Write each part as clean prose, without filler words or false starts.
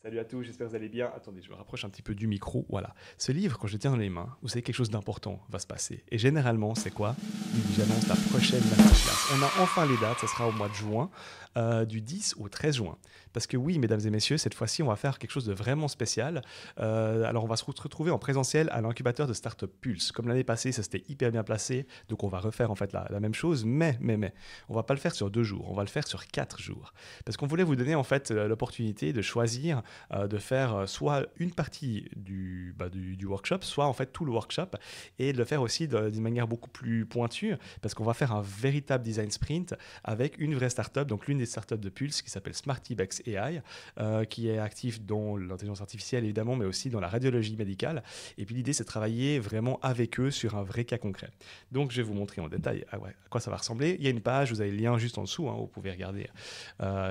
Salut à tous, j'espère que vous allez bien. Attendez, je me rapproche un petit peu du micro. Voilà. Ce livre, quand je le tiens dans les mains, vous savez, quelque chose d'important va se passer. Et généralement, c'est quoi? J'annonce la prochaine masterclass. On a enfin les dates, ça sera au mois de juin, du 10 au 13 juin. Parce que oui, mesdames et messieurs, cette fois-ci, on va faire quelque chose de vraiment spécial. Alors, on va se retrouver en présentiel à l'incubateur de Startup Pulse. Comme l'année passée, ça s'était hyper bien placé. Donc, on va refaire en fait la même chose. Mais, on va pas le faire sur 2 jours, on va le faire sur 4 jours. Parce qu'on voulait vous donner en fait l'opportunité de choisir de faire soit une partie du workshop, soit en fait tout le workshop, et de le faire aussi d'une manière beaucoup plus pointue, parce qu'on va faire un véritable design sprint avec une vraie startup, donc l'une des startups de Pulse qui s'appelle SmartyBex AI, qui est active dans l'intelligence artificielle évidemment, mais aussi dans la radiologie médicale. Et puis l'idée, c'est de travailler vraiment avec eux sur un vrai cas concret. Donc je vais vous montrer en détail à quoi ça va ressembler. Il y a une page, vous avez le lien juste en dessous, hein, vous pouvez regarder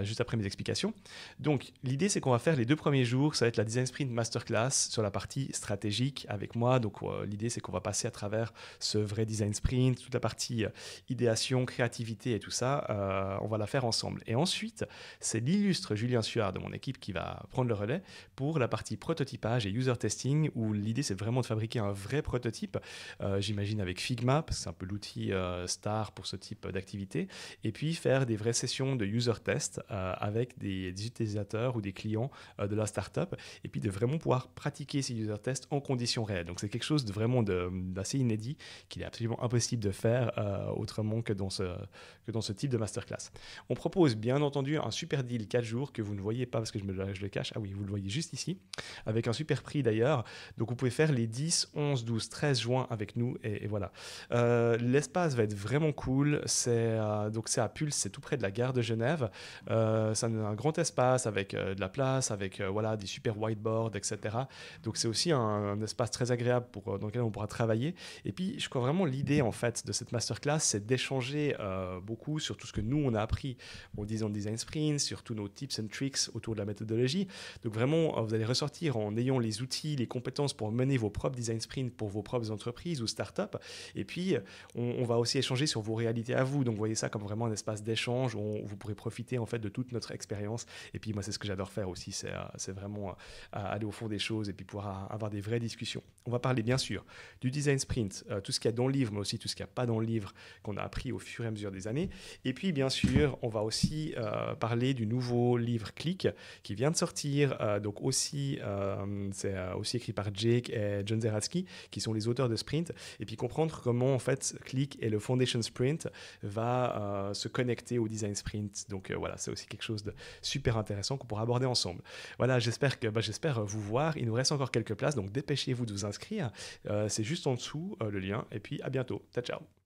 juste après mes explications. Donc l'idée, c'est qu'on va faire les 2 premiers jours, ça va être la Design Sprint Masterclass sur la partie stratégique avec moi. Donc l'idée, c'est qu'on va passer à travers ce vrai Design Sprint, toute la partie idéation, créativité et tout ça, on va la faire ensemble. Et ensuite, c'est l'illustre Julien Suard de mon équipe qui va prendre le relais pour la partie prototypage et user testing, où l'idée, c'est vraiment de fabriquer un vrai prototype, j'imagine avec Figma, parce que c'est un peu l'outil star pour ce type d'activité, et puis faire des vraies sessions de user test avec des utilisateurs ou des clients de la startup, et puis de vraiment pouvoir pratiquer ces user tests en conditions réelles. Donc c'est quelque chose de vraiment d'assez inédit, qu'il est absolument impossible de faire autrement que dans ce type de masterclass. On propose bien entendu un super deal 4 jours que vous ne voyez pas parce que je le cache. Ah oui, vous le voyez juste ici, avec un super prix d'ailleurs. Donc vous pouvez faire les 10, 11, 12, 13 juin avec nous, et voilà. L'espace va être vraiment cool. Donc c'est à Pulse, c'est tout près de la gare de Genève. C'est un grand espace avec de la place, avec voilà, des super whiteboards, etc. Donc c'est aussi un espace très agréable dans lequel on pourra travailler. Et puis je crois vraiment l'idée en fait de cette masterclass, c'est d'échanger beaucoup sur tout ce que nous on a appris en disant design sprint, sur tous nos tips and tricks autour de la méthodologie. Donc vraiment, vous allez ressortir en ayant les outils, les compétences pour mener vos propres design sprints pour vos propres entreprises ou startups. Et puis on va aussi échanger sur vos réalités à vous. Donc voyez ça comme vraiment un espace d'échange où vous pourrez profiter en fait de toute notre expérience. Et puis moi, c'est ce que j'adore faire aussi, c'est vraiment aller au fond des choses et puis pouvoir avoir des vraies discussions. On va parler bien sûr du design sprint, tout ce qu'il y a dans le livre, mais aussi tout ce qu'il n'y a pas dans le livre qu'on a appris au fur et à mesure des années. Et puis bien sûr, on va aussi parler du nouveau livre Click qui vient de sortir, donc aussi, c'est aussi écrit par Jake et John Zeratsky, qui sont les auteurs de Sprint, et puis comprendre comment en fait Click et le Foundation Sprint va se connecter au design sprint. Donc voilà, c'est aussi quelque chose de super intéressant qu'on pourra aborder ensemble. Voilà, j'espère vous voir. Il nous reste encore quelques places, donc dépêchez-vous de vous inscrire. C'est juste en dessous le lien, et puis à bientôt. Ciao, ciao.